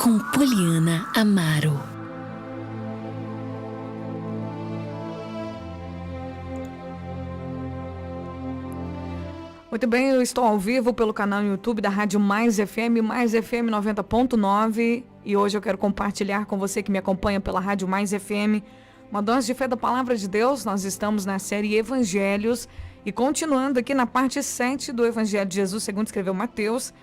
com Poliana Amaro. Muito bem, eu estou ao vivo pelo canal no YouTube da Rádio Mais FM 90.9, e hoje eu quero compartilhar com você que me acompanha pela Rádio Mais FM uma dose de fé da Palavra de Deus. Nós estamos na série Evangelhos e continuando aqui na parte 7 do Evangelho de Jesus segundo escreveu Mateus.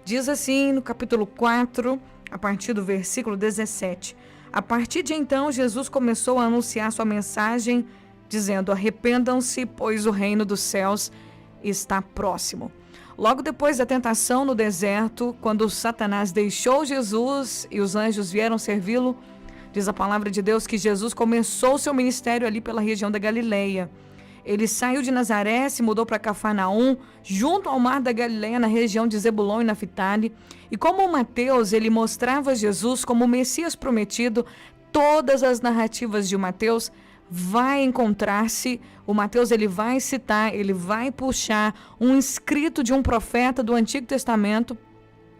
Diz assim no capítulo 4, a partir do versículo 17: A partir de então, Jesus começou a anunciar sua mensagem, dizendo: arrependam-se, pois o reino dos céus está próximo. Logo depois da tentação no deserto, quando Satanás deixou Jesus e os anjos vieram servi-lo, diz a palavra de Deus que Jesus começou seu ministério ali pela região da Galileia. Ele saiu de Nazaré, se mudou para Cafarnaum, junto ao mar da Galileia, na região de Zebulon e Naftali. E como Mateus, ele mostrava Jesus como o Messias prometido, todas as narrativas de Mateus vai encontrar-se, o Mateus ele vai citar, ele vai puxar um escrito de um profeta do Antigo Testamento.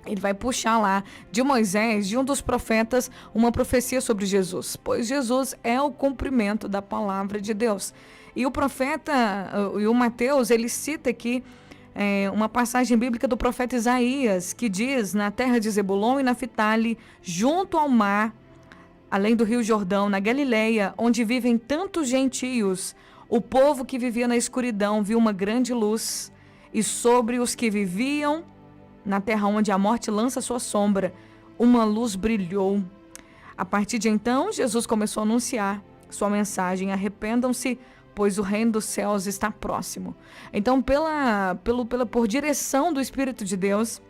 Ele vai puxar lá de Moisés, de um dos profetas, uma profecia sobre Jesus, pois Jesus é o cumprimento da palavra de Deus. E o profeta, e o Mateus, ele cita aqui uma passagem bíblica do profeta Isaías, que diz: na terra de Zebulon e Naftali, junto ao mar, além do rio Jordão, na Galileia, onde vivem tantos gentios, o povo que vivia na escuridão viu uma grande luz, e sobre os que viviam na terra onde a morte lança sua sombra, uma luz brilhou. A partir de então, Jesus começou a anunciar sua mensagem: arrependam-se, pois o reino dos céus está próximo. Então, por direção do Espírito de Deus,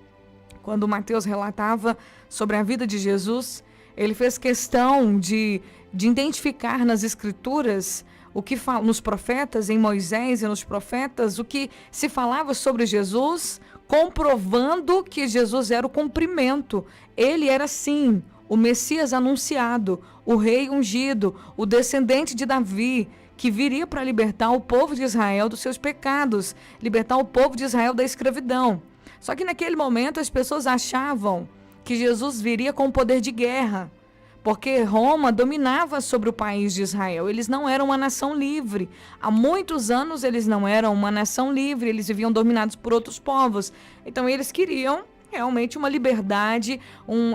quando Mateus relatava sobre a vida de Jesus, ele fez questão de identificar nas Escrituras o que nos profetas, em Moisés e nos profetas, o que se falava sobre Jesus, comprovando que Jesus era o cumprimento. Ele era sim o Messias anunciado, o rei ungido, o descendente de Davi, que viria para libertar o povo de Israel dos seus pecados, libertar o povo de Israel da escravidão. Só que naquele momento as pessoas achavam que Jesus viria com poder de guerra, porque Roma dominava sobre o país de Israel. Eles não eram uma nação livre. Há muitos anos eles não eram uma nação livre, eles viviam dominados por outros povos. Então eles queriam realmente uma liberdade,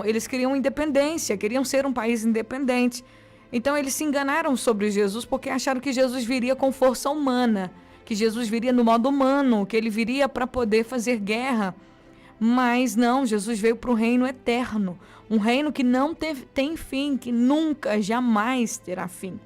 eles queriam independência, queriam ser um país independente. Então eles se enganaram sobre Jesus porque acharam que Jesus viria com força humana, que Jesus viria no modo humano, que ele viria para poder fazer guerra. Mas não, Jesus veio para um reino eterno, um reino que não tem fim, que nunca, jamais terá fim.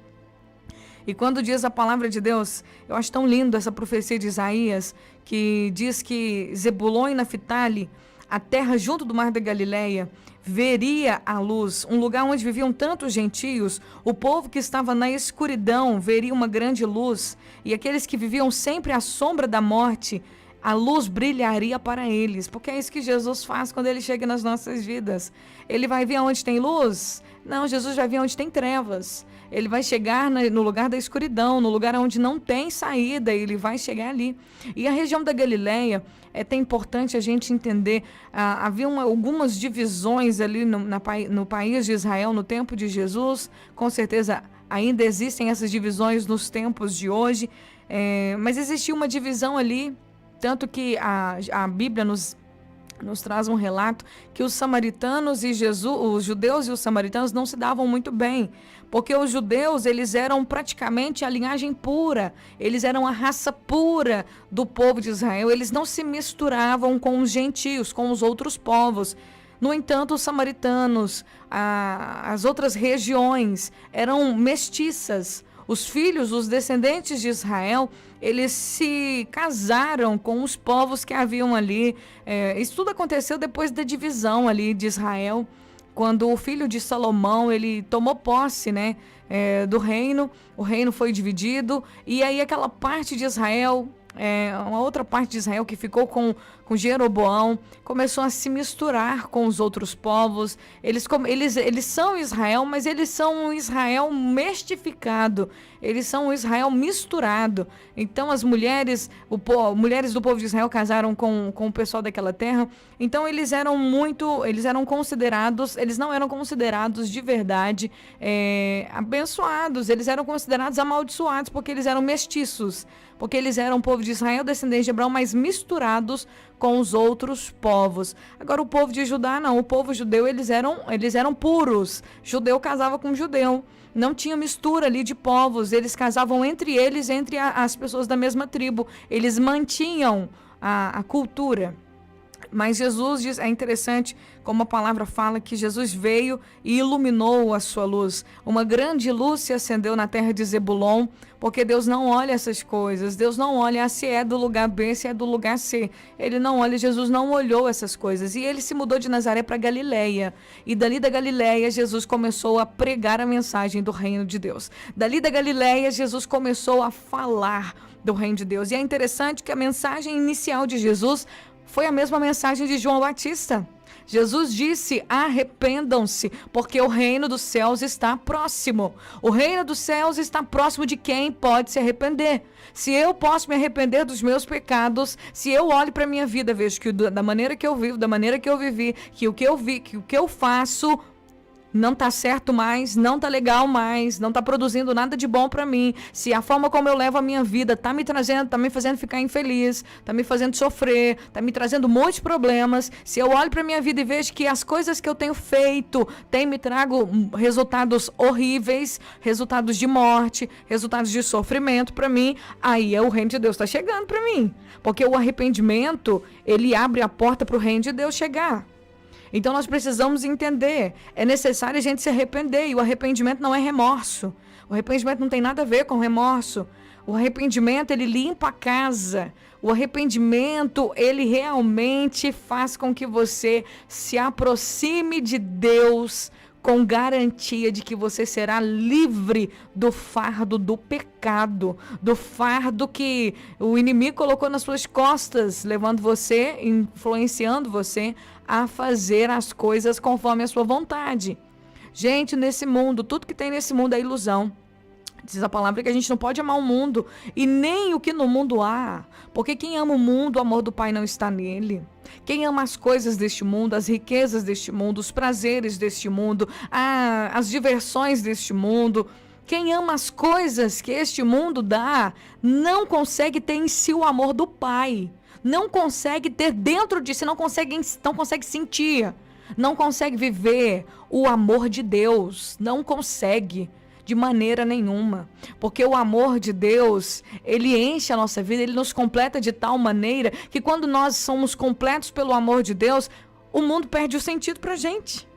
E quando diz a palavra de Deus, eu acho tão lindo essa profecia de Isaías, que diz que Zebulon e Naftali, a terra junto do mar da Galileia, veria a luz, um lugar onde viviam tantos gentios. O povo que estava na escuridão veria uma grande luz, e aqueles que viviam sempre à sombra da morte, a luz brilharia para eles, porque é isso que Jesus faz quando ele chega nas nossas vidas. Ele vai vir onde tem luz? Não, Jesus vai vir onde tem trevas. Ele vai chegar no lugar da escuridão, no lugar onde não tem saída, ele vai chegar ali. E a região da Galileia, é até importante a gente entender, havia algumas divisões ali no país de Israel, no tempo de Jesus. Com certeza ainda existem essas divisões nos tempos de hoje, mas existia uma divisão ali, tanto que a Bíblia nos traz um relato que os samaritanos e Jesus, os judeus e os samaritanos não se davam muito bem, porque os judeus, eles eram praticamente a linhagem pura, eles eram a raça pura do povo de Israel, eles não se misturavam com os gentios, com os outros povos. No entanto, os samaritanos, as outras regiões eram mestiças. Os filhos, os descendentes de Israel, eles se casaram com os povos que haviam ali. Isso tudo aconteceu depois da divisão ali de Israel, quando o filho de Salomão, ele tomou posse, do reino. O reino foi dividido, e aí aquela parte de Israel, uma outra parte de Israel que ficou com com Jeroboão, começou a se misturar com os outros povos. Eles são Israel, mas eles são um Israel mestificado. Eles são um Israel misturado. Então as mulheres do povo de Israel casaram com o pessoal daquela terra. Então eles não eram considerados de verdade abençoados. Eles eram considerados amaldiçoados porque eles eram mestiços. Porque eles eram o povo de Israel, descendentes de Abraão, mas misturados com os outros povos. Agora o povo de Judá não, o povo judeu eles eram puros. Judeu casava com judeu. Não tinha mistura ali de povos, eles casavam entre eles, entre as pessoas da mesma tribo. Eles mantinham a cultura. Mas Jesus diz, é interessante como a palavra fala que Jesus veio e iluminou a sua luz. Uma grande luz se acendeu na terra de Zebulon, porque Deus não olha essas coisas. Deus não olha se é do lugar B, se é do lugar C. Ele não olha, Jesus não olhou essas coisas. E ele se mudou de Nazaré para Galileia. E dali da Galileia, Jesus começou a pregar a mensagem do reino de Deus. Dali da Galileia, Jesus começou a falar do reino de Deus. E é interessante que a mensagem inicial de Jesus foi a mesma mensagem de João Batista. Jesus disse: arrependam-se, porque o reino dos céus está próximo. O reino dos céus está próximo de quem pode se arrepender. Se eu posso me arrepender dos meus pecados, se eu olho para a minha vida, vejo que da maneira que eu vivo, da maneira que eu vivi, que o que eu faço não tá certo mais, não tá legal mais, não tá produzindo nada de bom para mim. Se a forma como eu levo a minha vida tá me fazendo ficar infeliz, tá me fazendo sofrer, tá me trazendo muitos problemas. Se eu olho para minha vida e vejo que as coisas que eu tenho feito me trago resultados horríveis, resultados de morte, resultados de sofrimento para mim, aí o reino de Deus tá chegando para mim. Porque o arrependimento, ele abre a porta para o reino de Deus chegar. Então nós precisamos entender, é necessário a gente se arrepender, e o arrependimento não é remorso. O arrependimento não tem nada a ver com remorso. O arrependimento, ele limpa a casa. O arrependimento, ele realmente faz com que você se aproxime de Deus com garantia de que você será livre do fardo do pecado, do fardo que o inimigo colocou nas suas costas, levando você, influenciando você a fazer as coisas conforme a sua vontade. Gente, nesse mundo, tudo que tem nesse mundo é ilusão. Diz a palavra que a gente não pode amar o mundo e nem o que no mundo há, porque quem ama o mundo, o amor do Pai não está nele. Quem ama as coisas deste mundo, as riquezas deste mundo, os prazeres deste mundo, as diversões deste mundo, quem ama as coisas que este mundo dá, não consegue ter em si o amor do Pai. Não consegue ter dentro de si, não consegue sentir, não consegue viver o amor de Deus, não consegue. De maneira nenhuma, porque o amor de Deus, ele enche a nossa vida, ele nos completa de tal maneira que quando nós somos completos pelo amor de Deus, o mundo perde o sentido pra gente.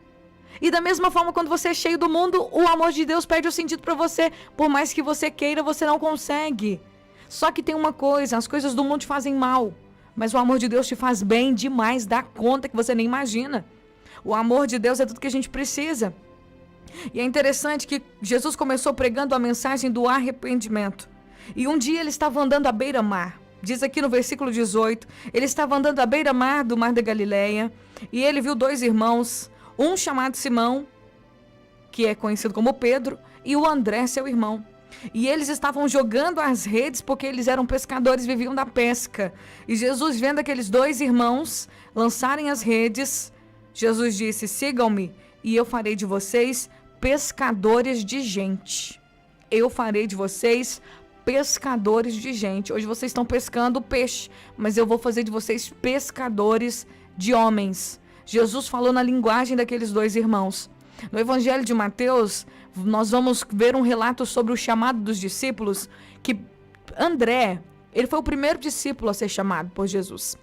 E da mesma forma, quando você é cheio do mundo, o amor de Deus perde o sentido pra você. Por mais que você queira, você não consegue. Só que tem uma coisa, as coisas do mundo te fazem mal, mas o amor de Deus te faz bem demais, dá conta que você nem imagina. O amor de Deus é tudo que a gente precisa. E é interessante que Jesus começou pregando a mensagem do arrependimento. E um dia ele estava andando à beira-mar. Diz aqui no versículo 18, ele estava andando à beira-mar do mar da Galileia, e ele viu dois irmãos, um chamado Simão, que é conhecido como Pedro, e o André, seu irmão. E eles estavam jogando as redes porque eles eram pescadores, viviam da pesca. E Jesus, vendo aqueles dois irmãos lançarem as redes, Jesus disse: sigam-me e eu farei de vocês pescadores de gente. Eu farei de vocês pescadores de gente. Hoje vocês estão pescando peixe, mas eu vou fazer de vocês pescadores de homens. Jesus falou na linguagem daqueles dois irmãos. No Evangelho de Mateus, nós vamos ver um relato sobre o chamado dos discípulos, que André, ele foi o primeiro discípulo a ser chamado por Jesus.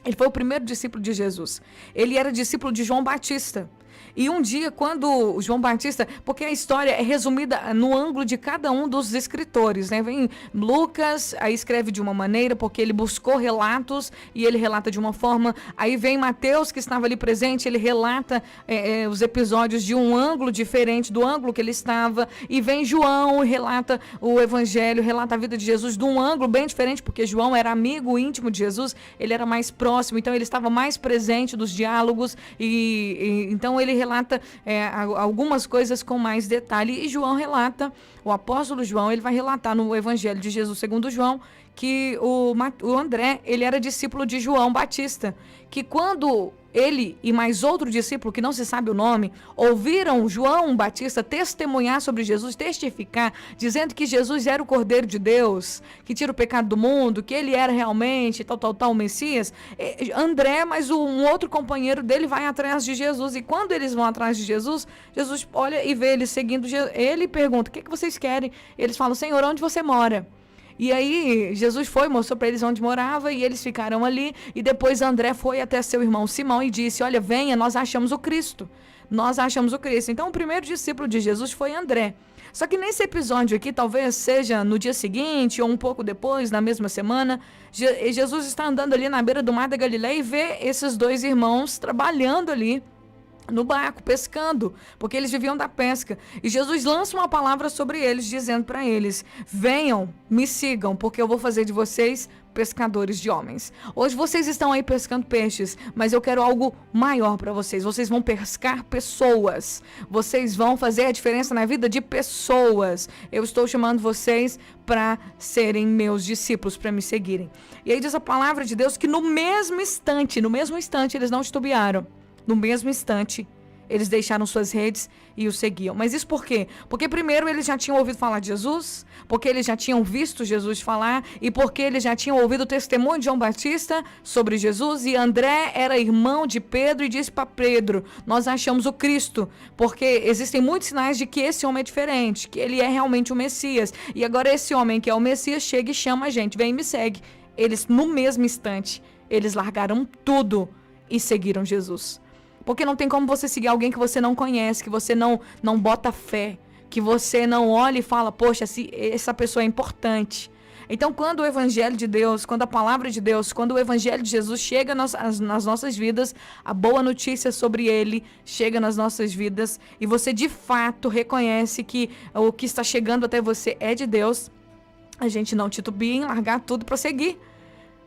Ele foi o primeiro discípulo de Jesus. Ele era discípulo de João Batista. E um dia, quando o João Batista, porque a história é resumida no ângulo de cada um dos escritores, né? Vem Lucas, aí escreve de uma maneira, porque ele buscou relatos e ele relata de uma forma. Aí vem Mateus, que estava ali presente, ele relata os episódios de um ângulo diferente do ângulo que ele estava. E vem João, relata o evangelho, relata a vida de Jesus de um ângulo bem diferente, porque João era amigo íntimo de Jesus, ele era mais próximo, então ele estava mais presente dos diálogos e então ele relata algumas coisas com mais detalhe. E João relata, o apóstolo João, ele vai relatar no Evangelho de Jesus segundo João, que o André, ele era discípulo de João Batista, que quando ele e mais outro discípulo, que não se sabe o nome, ouviram João Batista testemunhar sobre Jesus, testificar, dizendo que Jesus era o Cordeiro de Deus, que tira o pecado do mundo, que ele era realmente tal, o Messias, André, mas um outro companheiro dele vai atrás de Jesus, e quando eles vão atrás de Jesus, Jesus olha e vê eles seguindo, ele pergunta, o que vocês querem? Eles falam, Senhor, onde você mora? E aí Jesus mostrou para eles onde morava e eles ficaram ali. E depois André foi até seu irmão Simão e disse, olha, venha, nós achamos o Cristo. Nós achamos o Cristo. Então o primeiro discípulo de Jesus foi André. Só que nesse episódio aqui, talvez seja no dia seguinte ou um pouco depois, na mesma semana, Jesus está andando ali na beira do mar da Galileia e vê esses dois irmãos trabalhando ali no barco, pescando, porque eles viviam da pesca. E Jesus lança uma palavra sobre eles, dizendo para eles, venham, me sigam, porque eu vou fazer de vocês pescadores de homens. Hoje vocês estão aí pescando peixes, mas eu quero algo maior para vocês. Vocês vão pescar pessoas. Vocês vão fazer a diferença na vida de pessoas. Eu estou chamando vocês para serem meus discípulos, para me seguirem. E aí diz a palavra de Deus que no mesmo instante eles não titubearam. No mesmo instante, eles deixaram suas redes e o seguiam. Mas isso por quê? Porque primeiro eles já tinham ouvido falar de Jesus, porque eles já tinham visto Jesus falar e porque eles já tinham ouvido o testemunho de João Batista sobre Jesus. E André era irmão de Pedro e disse para Pedro, nós achamos o Cristo, porque existem muitos sinais de que esse homem é diferente, que ele é realmente o Messias. E agora esse homem que é o Messias chega e chama a gente, vem e me segue. Eles no mesmo instante, eles largaram tudo e seguiram Jesus. Porque não tem como você seguir alguém que você não conhece, que você não bota fé, que você não olha e fala, poxa, essa pessoa é importante. Então, quando o Evangelho de Deus, quando a Palavra de Deus, quando o Evangelho de Jesus chega nas nossas vidas, a boa notícia sobre ele chega nas nossas vidas e você de fato reconhece que o que está chegando até você é de Deus, a gente não titubia em largar tudo para seguir.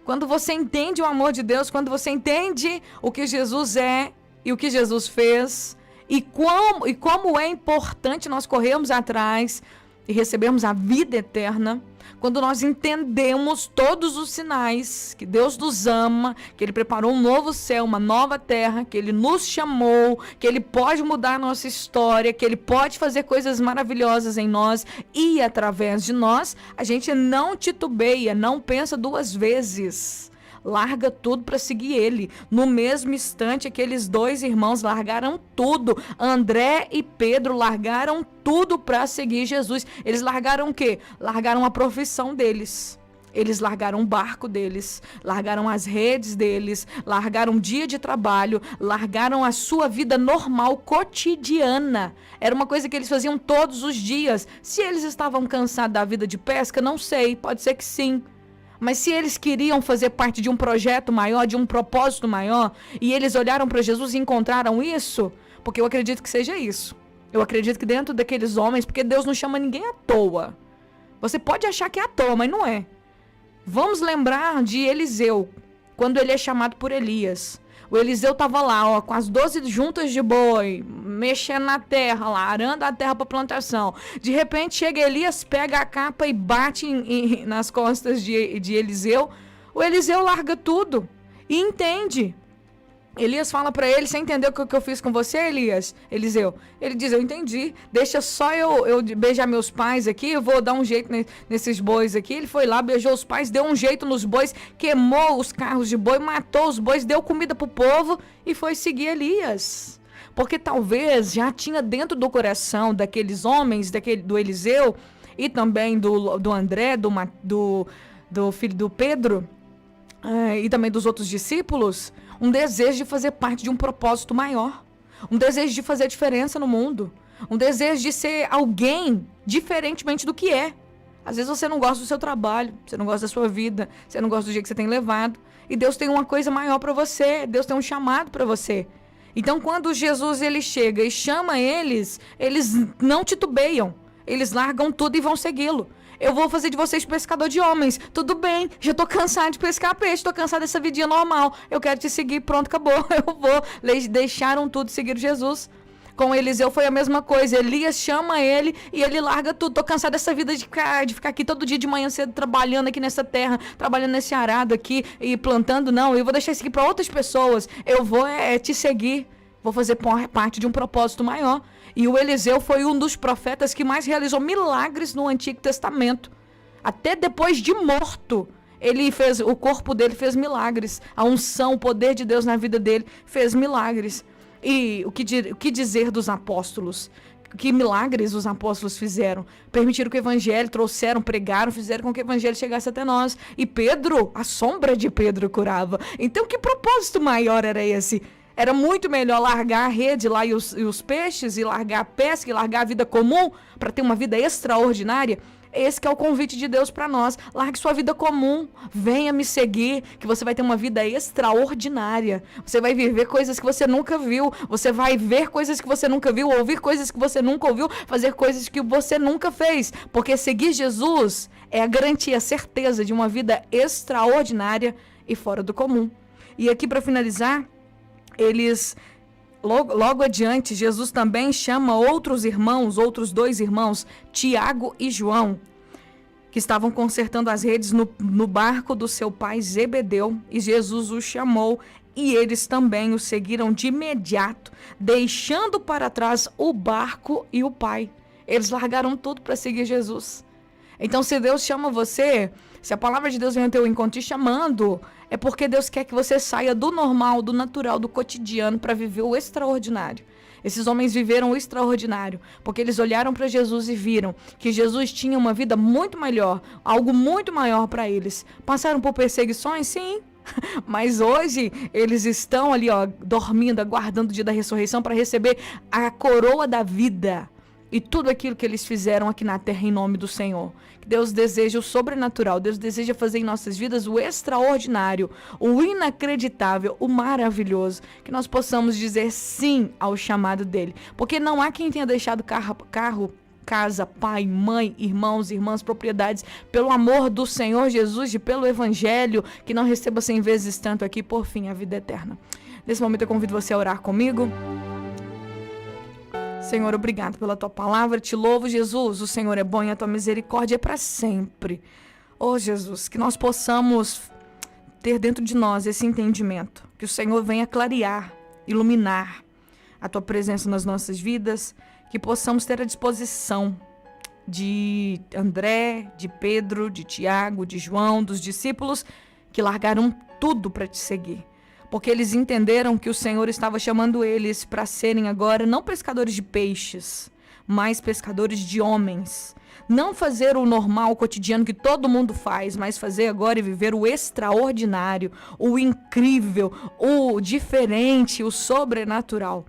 Quando você entende o amor de Deus, quando você entende o que Jesus é, e o que Jesus fez, e como é importante nós corrermos atrás e recebermos a vida eterna, quando nós entendemos todos os sinais que Deus nos ama, que Ele preparou um novo céu, uma nova terra, que Ele nos chamou, que Ele pode mudar a nossa história, que Ele pode fazer coisas maravilhosas em nós e através de nós, a gente não titubeia, não pensa duas vezes. Larga tudo para seguir ele. No mesmo instante, aqueles dois irmãos largaram tudo. André e Pedro largaram tudo para seguir Jesus. Eles largaram o quê? Largaram a profissão deles. Eles largaram o barco deles, largaram as redes deles, largaram um dia de trabalho, largaram a sua vida normal, cotidiana. Era uma coisa que eles faziam todos os dias. Se eles estavam cansados da vida de pesca, não sei, pode ser que sim. Mas se eles queriam fazer parte de um projeto maior, de um propósito maior, e eles olharam para Jesus e encontraram isso, porque eu acredito que seja isso. Eu acredito que dentro daqueles homens, porque Deus não chama ninguém à toa. Você pode achar que é à toa, mas não é. Vamos lembrar de Eliseu, quando ele é chamado por Elias. O Eliseu estava lá, com as 12 juntas de boi, mexendo na terra lá, arando a terra para plantação. De repente chega Elias, pega a capa e bate nas costas de Eliseu. O Eliseu larga tudo e entende. Elias fala para ele, você entendeu o que eu fiz com você, Elias? Eliseu, ele diz, eu entendi, deixa só eu beijar meus pais aqui, eu vou dar um jeito nesses bois aqui. Ele foi lá, beijou os pais, deu um jeito nos bois, queimou os carros de boi, matou os bois, deu comida pro povo e foi seguir Elias. Porque talvez já tinha dentro do coração daqueles homens, do Eliseu e também do André, do filho do Pedro, e também dos outros discípulos, um desejo de fazer parte de um propósito maior. um desejo de fazer diferença no mundo, um desejo de ser alguém diferentemente do que é. Às vezes você não gosta do seu trabalho, você não gosta da sua vida, você não gosta do jeito que você tem levado, e Deus tem uma coisa maior para você, Deus tem um chamado para você. Então, quando Jesus ele chega e chama eles não titubeiam, eles largam tudo e vão segui-lo. Eu vou fazer de vocês pescador de homens. Tudo bem, já tô cansado de pescar peixe, tô cansado dessa vidinha normal. Eu quero te seguir, pronto, acabou. Eu vou. Eles deixaram tudo e seguiram Jesus. Com Eliseu foi a mesma coisa. Elias chama ele e ele larga tudo. Tô cansado dessa vida de ficar aqui todo dia de manhã cedo trabalhando aqui nessa terra, trabalhando nesse arado aqui e plantando. Não, eu vou deixar isso aqui para outras pessoas. Eu vou te seguir. Vou fazer parte de um propósito maior. E o Eliseu foi um dos profetas que mais realizou milagres no Antigo Testamento. Até depois de morto, o corpo dele fez milagres. A unção, o poder de Deus na vida dele fez milagres. E o que dizer dos apóstolos? Que milagres os apóstolos fizeram? Permitiram que o evangelho trouxeram, pregaram, fizeram com que o evangelho chegasse até nós. E Pedro, a sombra de Pedro curava. Então que propósito maior era esse? Era muito melhor largar a rede lá e os peixes, e largar a pesca, e largar a vida comum, para ter uma vida extraordinária. Esse que é o convite de Deus para nós. Largue sua vida comum, venha me seguir, que você vai ter uma vida extraordinária. Você vai viver coisas que você nunca viu, você vai ver coisas que você nunca viu, ouvir coisas que você nunca ouviu, fazer coisas que você nunca fez. Porque seguir Jesus é a garantia, a certeza de uma vida extraordinária e fora do comum. E aqui, para finalizar, logo adiante, Jesus também chama outros dois irmãos, Tiago e João, que estavam consertando as redes no barco do seu pai Zebedeu, e Jesus os chamou, e eles também o seguiram de imediato, deixando para trás o barco e o pai. Eles largaram tudo para seguir Jesus. Então, se Deus chama você, se a palavra de Deus vem ao teu encontro te chamando, é porque Deus quer que você saia do normal, do natural, do cotidiano para viver o extraordinário. Esses homens viveram o extraordinário, porque eles olharam para Jesus e viram que Jesus tinha uma vida muito melhor, algo muito maior para eles. Passaram por perseguições? Sim. Mas hoje eles estão ali, dormindo, aguardando o dia da ressurreição para receber a coroa da vida. E tudo aquilo que eles fizeram aqui na terra em nome do Senhor. Que Deus deseja o sobrenatural, Deus deseja fazer em nossas vidas o extraordinário, o inacreditável, o maravilhoso. Que nós possamos dizer sim ao chamado dele. Porque não há quem tenha deixado carro, casa, pai, mãe, irmãos, irmãs, propriedades, pelo amor do Senhor Jesus e pelo Evangelho, que não receba 100 vezes tanto aqui, por fim, a vida eterna. Nesse momento eu convido você a orar comigo. Senhor, obrigado pela tua palavra, te louvo, Jesus, o Senhor é bom e a tua misericórdia é para sempre. Oh, Jesus, que nós possamos ter dentro de nós esse entendimento, que o Senhor venha clarear, iluminar a tua presença nas nossas vidas, que possamos ter a disposição de André, de Pedro, de Tiago, de João, dos discípulos que largaram tudo para te seguir. Porque eles entenderam que o Senhor estava chamando eles para serem agora não pescadores de peixes, mas pescadores de homens. Não fazer o normal, o cotidiano que todo mundo faz, mas fazer agora e viver o extraordinário, o incrível, o diferente, o sobrenatural.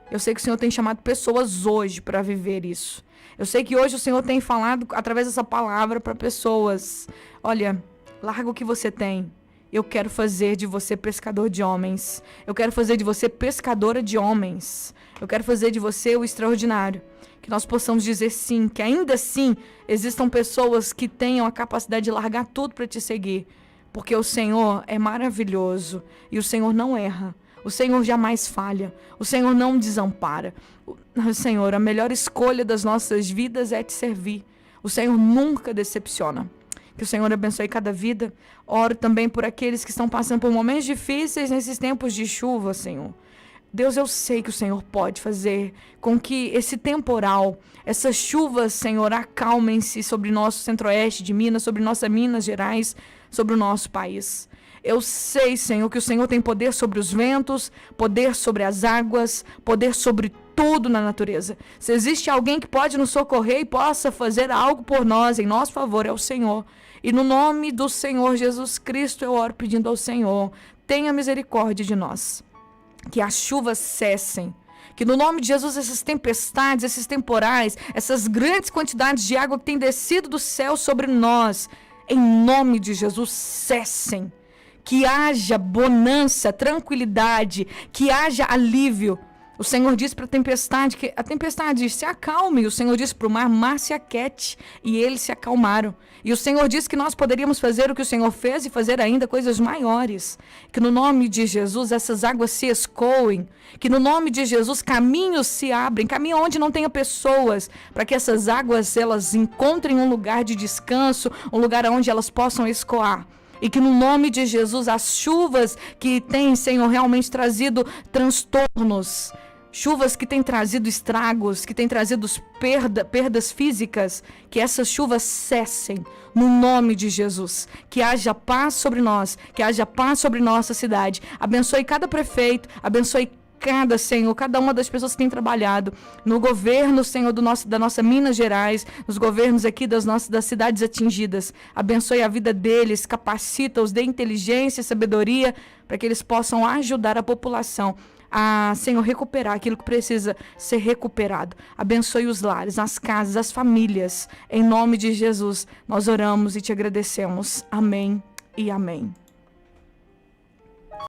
Eu sei que o Senhor tem chamado pessoas hoje para viver isso. Eu sei que hoje o Senhor tem falado através dessa palavra para pessoas. Olha, larga o que você tem. Eu quero fazer de você pescador de homens. Eu quero fazer de você pescadora de homens. Eu quero fazer de você o extraordinário. Que nós possamos dizer sim, que ainda assim existam pessoas que tenham a capacidade de largar tudo para te seguir. Porque o Senhor é maravilhoso e o Senhor não erra. O Senhor jamais falha. O Senhor não desampara. Senhor, a melhor escolha das nossas vidas é te servir. O Senhor nunca decepciona. Que o Senhor abençoe cada vida. Oro também por aqueles que estão passando por momentos difíceis nesses tempos de chuva, Senhor. Deus, eu sei que o Senhor pode fazer com que esse temporal, essas chuvas, Senhor, acalmem-se sobre nosso centro-oeste de Minas, sobre nossa Minas Gerais, sobre o nosso país. Eu sei, Senhor, que o Senhor tem poder sobre os ventos, poder sobre as águas, poder sobre tudo na natureza. Se existe alguém que pode nos socorrer e possa fazer algo por nós, em nosso favor, é o Senhor. E no nome do Senhor Jesus Cristo eu oro pedindo ao Senhor, tenha misericórdia de nós. Que as chuvas cessem, Que no nome de Jesus essas tempestades, esses temporais, essas grandes quantidades de água que têm descido do céu sobre nós, em nome de Jesus, cessem. Que haja bonança, tranquilidade, que haja alívio. O Senhor disse para a tempestade que a tempestade se acalme. O Senhor disse para o mar se aquete. E eles se acalmaram. E o Senhor disse que nós poderíamos fazer o que o Senhor fez e fazer ainda coisas maiores. Que no nome de Jesus essas águas se escoem. Que no nome de Jesus caminhos se abrem. Caminho onde não tenha pessoas. Para que essas águas elas encontrem um lugar de descanso. Um lugar onde elas possam escoar. E que no nome de Jesus as chuvas que têm, Senhor, realmente trazido transtornos, chuvas que têm trazido estragos, que têm trazido perdas físicas, que essas chuvas cessem no nome de Jesus. Que haja paz sobre nós, que haja paz sobre nossa cidade. Abençoe cada prefeito, abençoe Senhor, cada uma das pessoas que tem trabalhado no governo, Senhor, da nossa Minas Gerais, nos governos aqui das cidades atingidas. Abençoe a vida deles, capacita-os, dê inteligência e sabedoria para que eles possam ajudar a população a, Senhor, recuperar aquilo que precisa ser recuperado. Abençoe os lares, as casas, as famílias. Em nome de Jesus, nós oramos e te agradecemos. Amém e amém.